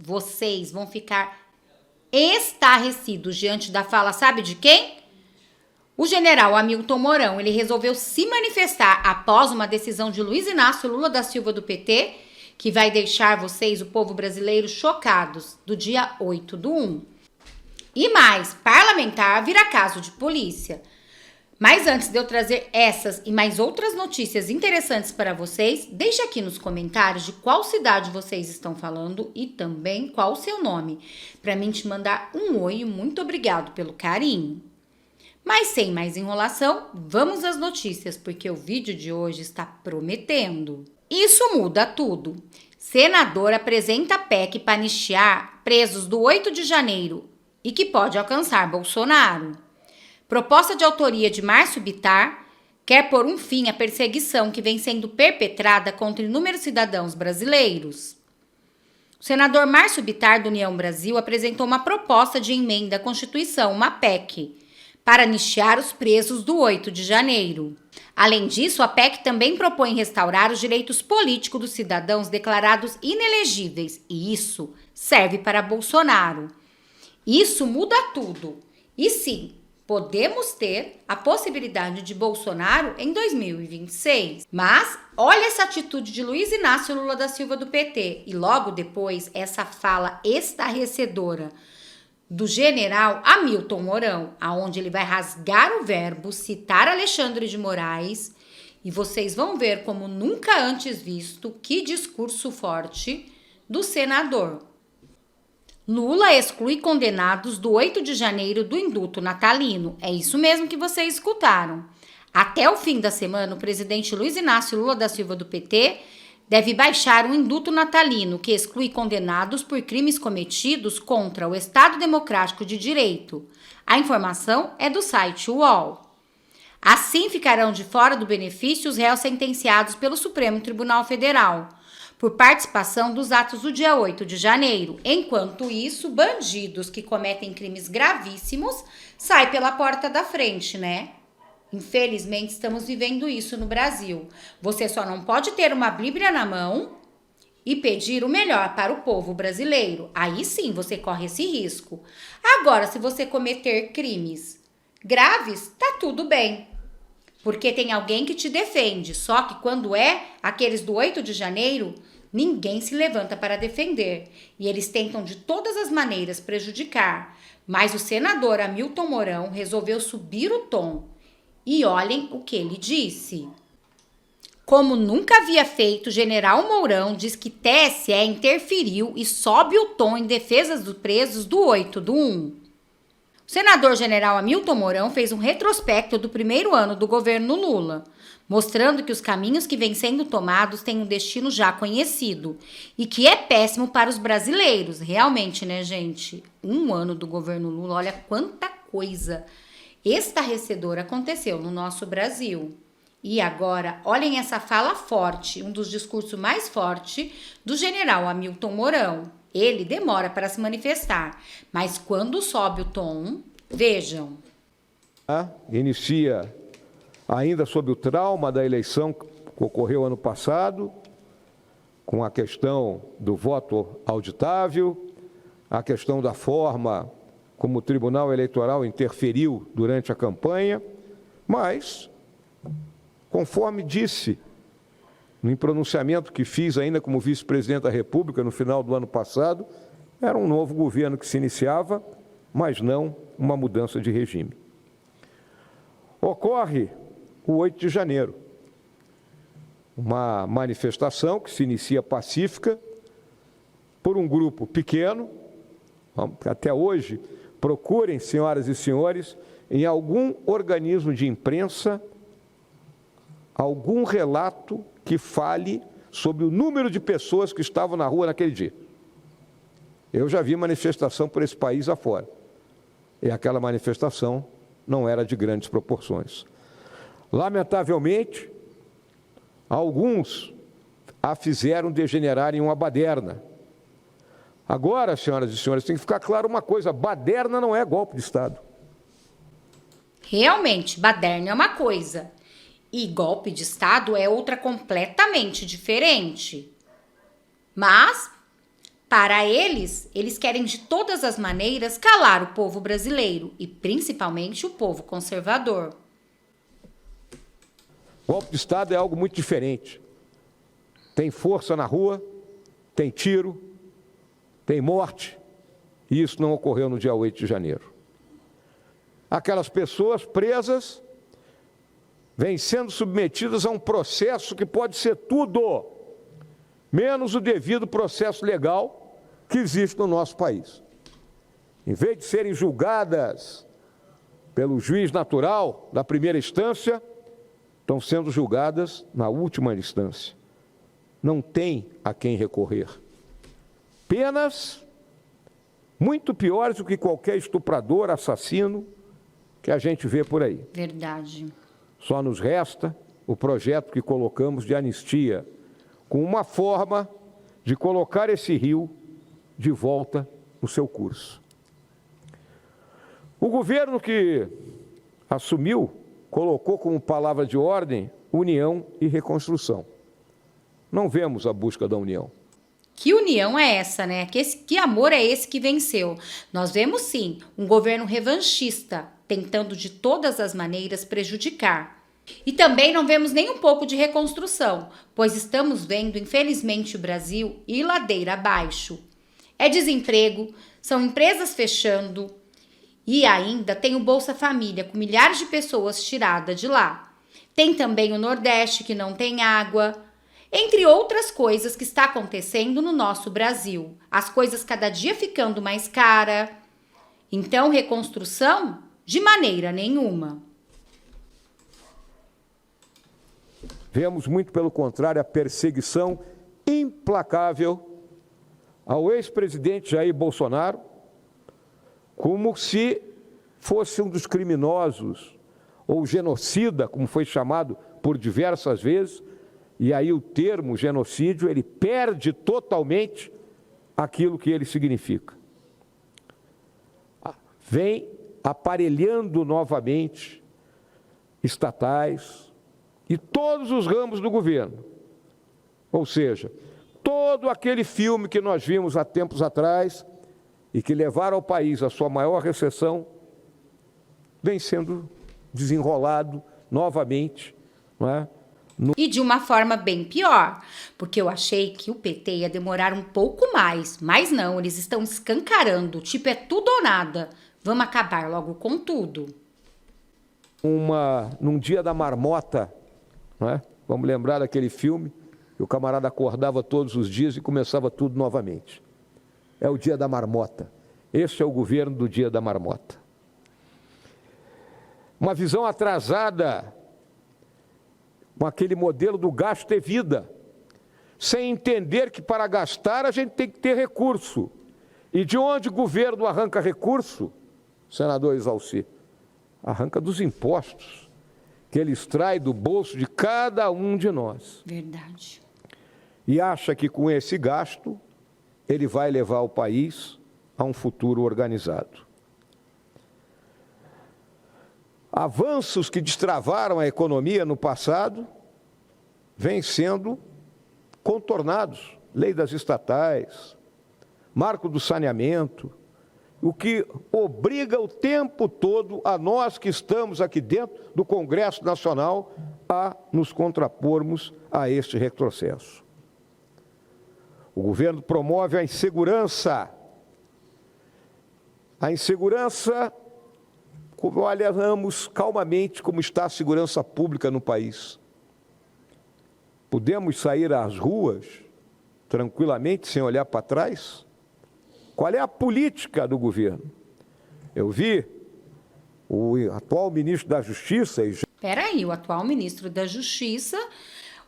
vocês vão ficar estarrecidos diante da fala, sabe de quem? O general Hamilton Mourão, ele resolveu se manifestar após uma decisão de Luiz Inácio Lula da Silva do PT, que vai deixar vocês, o povo brasileiro, chocados, do dia 8/1. E mais, parlamentar vira caso de polícia. Mas antes de eu trazer essas e mais outras notícias interessantes para vocês, deixe aqui nos comentários de qual cidade vocês estão falando e também qual o seu nome, para mim te mandar um oi e muito obrigado pelo carinho. Mas sem mais enrolação, vamos às notícias, porque o vídeo de hoje está prometendo. Isso muda tudo. Senador apresenta PEC para anistiar presos do 8 de janeiro e que pode alcançar Bolsonaro. Proposta de autoria de Márcio Bittar quer pôr um fim à perseguição que vem sendo perpetrada contra inúmeros cidadãos brasileiros. O senador Márcio Bittar, do União Brasil, apresentou uma proposta de emenda à Constituição, uma PEC, para anistiar os presos do 8 de janeiro. Além disso, a PEC também propõe restaurar os direitos políticos dos cidadãos declarados inelegíveis, e isso serve para Bolsonaro. Isso muda tudo. E sim, podemos ter a possibilidade de Bolsonaro em 2026. Mas olha essa atitude de Luiz Inácio Lula da Silva do PT e logo depois essa fala estarrecedora do general Hamilton Mourão, aonde ele vai rasgar o verbo, citar Alexandre de Moraes, e vocês vão ver como nunca antes visto que discurso forte do senador. Lula exclui condenados do 8 de janeiro do indulto natalino. É isso mesmo que vocês escutaram. Até o fim da semana, o presidente Luiz Inácio Lula da Silva do PT deve baixar um indulto natalino que exclui condenados por crimes cometidos contra o Estado Democrático de Direito. A informação é do site UOL. Assim ficarão de fora do benefício os réus sentenciados pelo Supremo Tribunal Federal por participação dos atos do dia 8 de janeiro. Enquanto isso, bandidos que cometem crimes gravíssimos saem pela porta da frente, né? Infelizmente, estamos vivendo isso no Brasil. Você só não pode ter uma Bíblia na mão e pedir o melhor para o povo brasileiro. Aí sim você corre esse risco. Agora, se você cometer crimes graves, tá tudo bem. Porque tem alguém que te defende. Só que quando é aqueles do 8 de janeiro, ninguém se levanta para defender. E eles tentam de todas as maneiras prejudicar. Mas o senador Hamilton Mourão resolveu subir o tom. E olhem o que ele disse. Como nunca havia feito, o general Mourão diz que TSE interferiu e sobe o tom em defesa dos presos do 8/1. O senador general Hamilton Mourão fez um retrospecto do primeiro ano do governo Lula, mostrando que os caminhos que vêm sendo tomados têm um destino já conhecido e que é péssimo para os brasileiros. Realmente, né, gente? Um ano do governo Lula, olha quanta coisa estarrecedora aconteceu no nosso Brasil. E agora, olhem essa fala forte, um dos discursos mais fortes do general Hamilton Mourão. Ele demora para se manifestar, mas quando sobe o tom, vejam. Inicia ainda sob o trauma da eleição que ocorreu ano passado, com a questão do voto auditável, a questão da forma como o Tribunal Eleitoral interferiu durante a campanha, mas, conforme disse no pronunciamento que fiz ainda como vice-presidente da República no final do ano passado, era um novo governo que se iniciava, mas não uma mudança de regime. Ocorre o 8 de janeiro, uma manifestação que se inicia pacífica por um grupo pequeno, até hoje. Procurem, senhoras e senhores, em algum organismo de imprensa, algum relato que fale sobre o número de pessoas que estavam na rua naquele dia. Eu já vi manifestação por esse país afora. E aquela manifestação não era de grandes proporções. Lamentavelmente, alguns a fizeram degenerar em uma baderna. Agora, senhoras e senhores, tem que ficar claro uma coisa, baderna não é golpe de Estado. Realmente, baderna é uma coisa e golpe de Estado é outra completamente diferente. Mas Para eles querem de todas as maneiras calar o povo brasileiro e principalmente o povo conservador. Golpe de Estado é algo muito diferente. Tem força na rua, tem tiro, tem morte, e isso não ocorreu no dia 8 de janeiro. Aquelas pessoas presas vêm sendo submetidas a um processo que pode ser tudo, menos o devido processo legal que existe no nosso país. Em vez de serem julgadas pelo juiz natural da primeira instância, estão sendo julgadas na última instância. Não tem a quem recorrer. Penas muito piores do que qualquer estuprador, assassino que a gente vê por aí. Verdade. Só nos resta o projeto que colocamos de anistia, com uma forma de colocar esse rio de volta no seu curso. O governo que assumiu colocou como palavra de ordem união e reconstrução. Não vemos a busca da união. Que união é essa, né? Que amor é esse que venceu? Nós vemos sim um governo revanchista, tentando de todas as maneiras prejudicar. E também não vemos nem um pouco de reconstrução, pois estamos vendo, infelizmente, o Brasil ir ladeira abaixo. É desemprego, são empresas fechando e ainda tem o Bolsa Família, com milhares de pessoas tiradas de lá. Tem também o Nordeste, que não tem água, entre outras coisas que está acontecendo no nosso Brasil. As coisas cada dia ficando mais caras. Então, reconstrução? De maneira nenhuma. Vemos muito pelo contrário a perseguição implacável ao ex-presidente Jair Bolsonaro, como se fosse um dos criminosos, ou genocida, como foi chamado por diversas vezes, e aí o termo genocídio, ele perde totalmente aquilo que ele significa. Vem aparelhando novamente estatais e todos os ramos do governo. Ou seja, todo aquele filme que nós vimos há tempos atrás e que levaram ao país a sua maior recessão, vem sendo desenrolado novamente, não é? E de uma forma bem pior, porque eu achei que o PT ia demorar um pouco mais, mas não, eles estão escancarando, tipo é tudo ou nada, vamos acabar logo com tudo. Num dia da marmota, não é? Vamos lembrar daquele filme, que o camarada acordava todos os dias e começava tudo novamente. É o dia da marmota, esse é o governo do dia da marmota. Uma visão atrasada com aquele modelo do gasto é vida, sem entender que para gastar a gente tem que ter recurso. E de onde o governo arranca recurso, senador Exalci? Arranca dos impostos, que ele extrai do bolso de cada um de nós. Verdade. E acha que com esse gasto, ele vai levar o país a um futuro organizado. Avanços que destravaram a economia no passado vêm sendo contornados. Lei das estatais, marco do saneamento, o que obriga o tempo todo a nós que estamos aqui dentro do Congresso Nacional a nos contrapormos a este retrocesso. O governo promove a insegurança. A insegurança, olhamos calmamente como está a segurança pública no país. Podemos sair às ruas tranquilamente, sem olhar para trás? Qual é a política do governo? Eu vi o atual ministro da Justiça... Espera aí, o atual ministro da Justiça,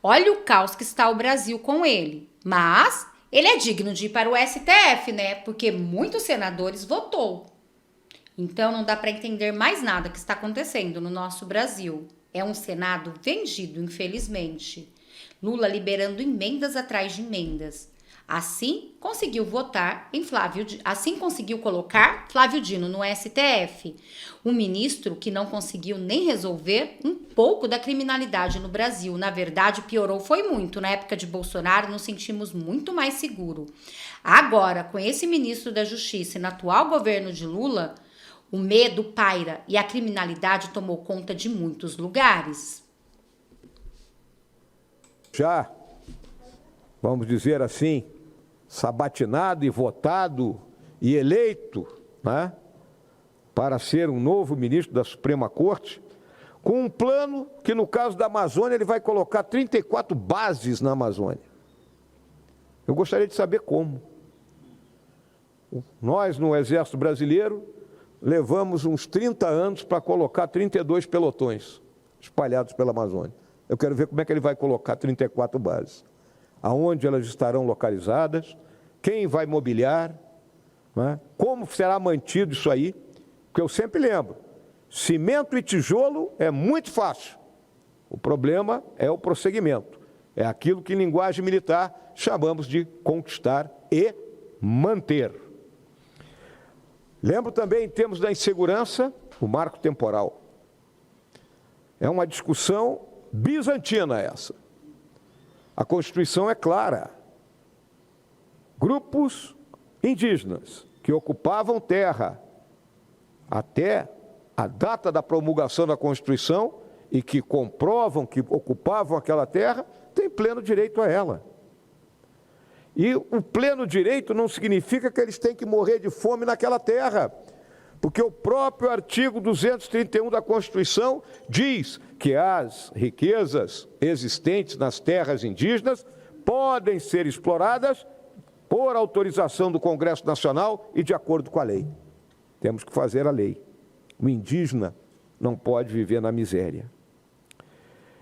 olha o caos que está o Brasil com ele. Mas ele é digno de ir para o STF, né? Porque muitos senadores votou. Então, não dá para entender mais nada que está acontecendo no nosso Brasil. É um Senado vendido, infelizmente. Lula liberando emendas atrás de emendas. Assim, conseguiu colocar Flávio Dino no STF, um ministro que não conseguiu nem resolver um pouco da criminalidade no Brasil. Na verdade, piorou foi muito. Na época de Bolsonaro, nos sentimos muito mais seguros. Agora, com esse ministro da Justiça e no atual governo de Lula, o medo paira e a criminalidade tomou conta de muitos lugares. Já, vamos dizer assim, sabatinado e votado e eleito, né, para ser um novo ministro da Suprema Corte, com um plano que, no caso da Amazônia, ele vai colocar 34 bases na Amazônia. Eu gostaria de saber como. Nós, no Exército Brasileiro, levamos uns 30 anos para colocar 32 pelotões espalhados pela Amazônia. Eu quero ver como é que ele vai colocar 34 bases. Aonde elas estarão localizadas, quem vai mobiliar, né? Como será mantido isso aí, porque eu sempre lembro, cimento e tijolo é muito fácil, o problema é o prosseguimento, é aquilo que em linguagem militar chamamos de conquistar e manter. Lembro também, em termos da insegurança, o marco temporal. É uma discussão bizantina essa. A Constituição é clara. Grupos indígenas que ocupavam terra até a data da promulgação da Constituição e que comprovam que ocupavam aquela terra, têm pleno direito a ela. E o pleno direito não significa que eles têm que morrer de fome naquela terra, porque o próprio artigo 231 da Constituição diz que as riquezas existentes nas terras indígenas podem ser exploradas por autorização do Congresso Nacional e de acordo com a lei. Temos que fazer a lei. O indígena não pode viver na miséria.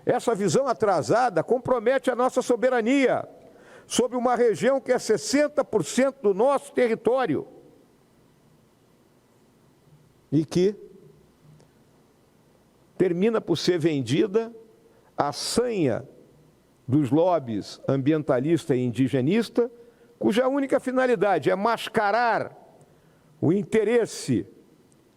Essa visão atrasada compromete a nossa soberania sobre uma região que é 60% do nosso território e que termina por ser vendida à sanha dos lobbies ambientalista e indigenista, cuja única finalidade é mascarar o interesse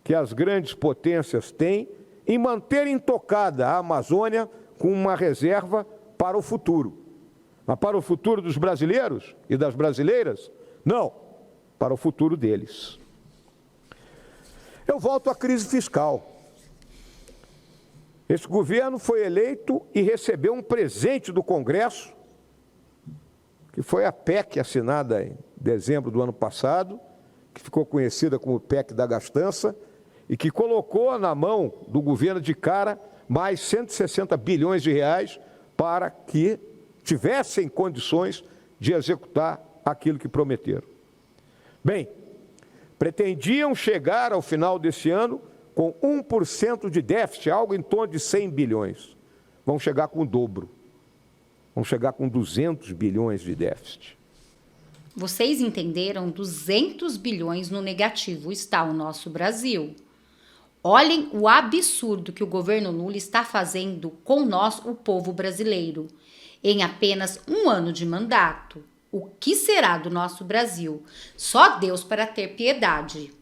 que as grandes potências têm em manter intocada a Amazônia com uma reserva para o futuro. Mas para o futuro dos brasileiros e das brasileiras? Não, para o futuro deles. Eu volto à crise fiscal. Esse governo foi eleito e recebeu um presente do Congresso, que foi a PEC assinada em dezembro do ano passado, que ficou conhecida como PEC da gastança, e que colocou na mão do governo de cara mais 160 bilhões de reais para que tivessem condições de executar aquilo que prometeram. Bem, pretendiam chegar ao final desse ano com 1% de déficit, algo em torno de 100 bilhões. Vão chegar com o dobro. Vão chegar com 200 bilhões de déficit. Vocês entenderam? 200 bilhões no negativo está o nosso Brasil. Olhem o absurdo que o governo Lula está fazendo com nós, o povo brasileiro, em apenas um ano de mandato. O que será do nosso Brasil? Só Deus para ter piedade.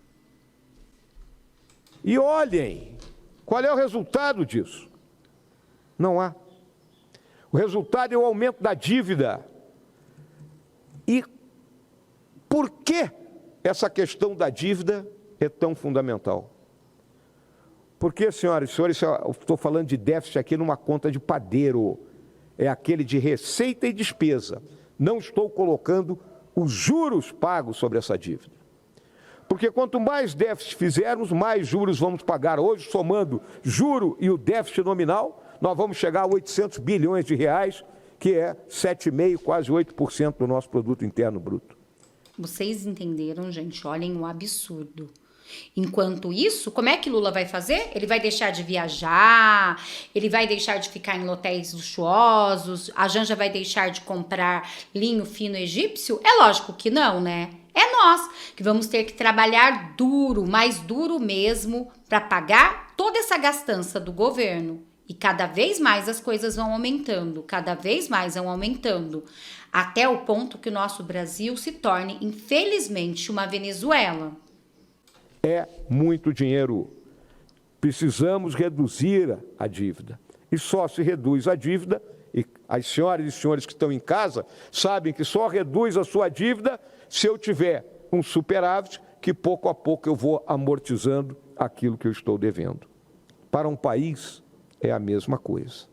E olhem, qual é o resultado disso? Não há. O resultado é o aumento da dívida. E por que essa questão da dívida é tão fundamental? Porque, senhoras e senhores, eu estou falando de déficit aqui numa conta de padeiro. É aquele de receita e despesa. Não estou colocando os juros pagos sobre essa dívida. Porque quanto mais déficit fizermos, mais juros vamos pagar. Hoje, somando juro e o déficit nominal, nós vamos chegar a 800 bilhões de reais, que é 7,5%, quase 8% do nosso produto interno bruto. Vocês entenderam, gente? Olhem o absurdo. Enquanto isso, como é que Lula vai fazer? Ele vai deixar de viajar, ele vai deixar de ficar em hotéis luxuosos, a Janja vai deixar de comprar linho fino egípcio? É lógico que não, né? É nós que vamos ter que trabalhar duro, mais duro mesmo, para pagar toda essa gastança do governo. E cada vez mais as coisas vão aumentando, cada vez mais vão aumentando, até o ponto que o nosso Brasil se torne, infelizmente, uma Venezuela. É muito dinheiro. Precisamos reduzir a dívida. E só se reduz a dívida, e as senhoras e senhores que estão em casa sabem que só reduz a sua dívida se eu tiver um superávit que pouco a pouco eu vou amortizando aquilo que eu estou devendo. Para um país é a mesma coisa.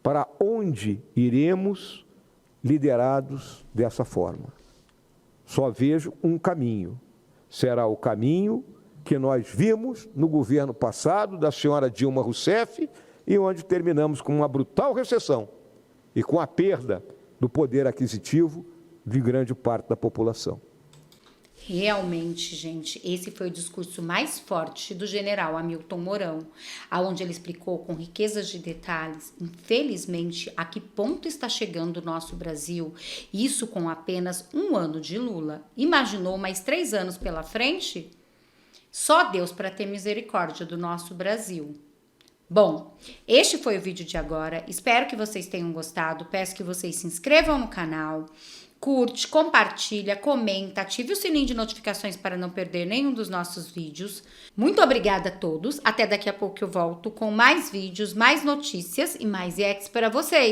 Para onde iremos liderados dessa forma? Só vejo um caminho. Será o caminho que nós vimos no governo passado da senhora Dilma Rousseff e onde terminamos com uma brutal recessão e com a perda do poder aquisitivo de grande parte da população. Realmente, gente, esse foi o discurso mais forte do general Hamilton Mourão, onde ele explicou com riquezas de detalhes, infelizmente, a que ponto está chegando o nosso Brasil, isso com apenas 1 ano de Lula. Imaginou mais 3 anos pela frente? Só Deus para ter misericórdia do nosso Brasil. Bom, este foi o vídeo de agora, espero que vocês tenham gostado, peço que vocês se inscrevam no canal, curte, compartilha, comenta, ative o sininho de notificações para não perder nenhum dos nossos vídeos. Muito obrigada a todos, até daqui a pouco eu volto com mais vídeos, mais notícias e mais reacts para vocês.